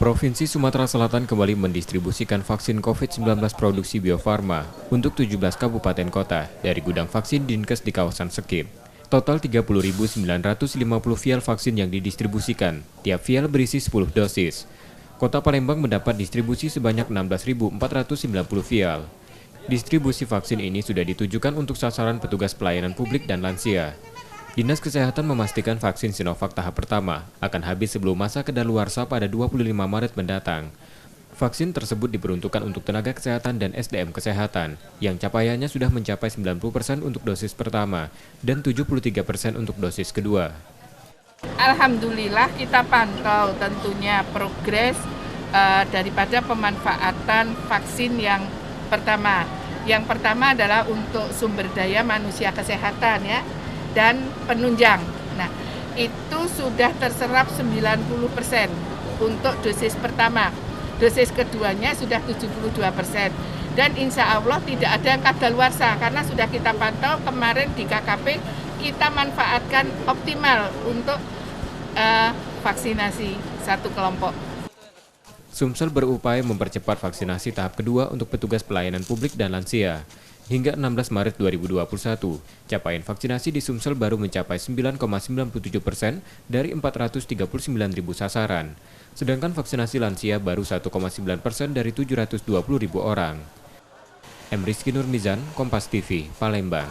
Provinsi Sumatera Selatan kembali mendistribusikan vaksin COVID-19 produksi Bio Farma untuk 17 kabupaten kota dari gudang vaksin Dinkes di kawasan Sekip. Total 30.950 vial vaksin yang didistribusikan, tiap vial berisi 10 dosis. Kota Palembang mendapat distribusi sebanyak 16.490 vial. Distribusi vaksin ini sudah ditujukan untuk sasaran petugas pelayanan publik dan lansia. Dinas Kesehatan memastikan vaksin Sinovac tahap pertama akan habis sebelum masa kedaluarsa pada 25 Maret mendatang. Vaksin tersebut diperuntukkan untuk tenaga kesehatan dan SDM kesehatan, yang capaiannya sudah mencapai 90% untuk dosis pertama dan 73% untuk dosis kedua. Alhamdulillah kita pantau tentunya progres daripada pemanfaatan vaksin yang pertama. Yang pertama adalah untuk sumber daya manusia kesehatan ya. Dan penunjang. Nah, itu sudah terserap 90% untuk dosis pertama. Dosis keduanya sudah 72%. Dan insya Allah tidak ada yang kadaluarsa karena sudah kita pantau kemarin di KKP kita manfaatkan optimal untuk vaksinasi satu kelompok. Sumsel berupaya mempercepat vaksinasi tahap kedua untuk petugas pelayanan publik dan lansia. Hingga 16 Maret 2021, capaian vaksinasi di Sumsel baru mencapai 9,97% dari 439.000 sasaran. Sedangkan vaksinasi lansia baru 1,9% dari 720.000 orang. M. Rizky Nurmizan, Kompas TV, Palembang.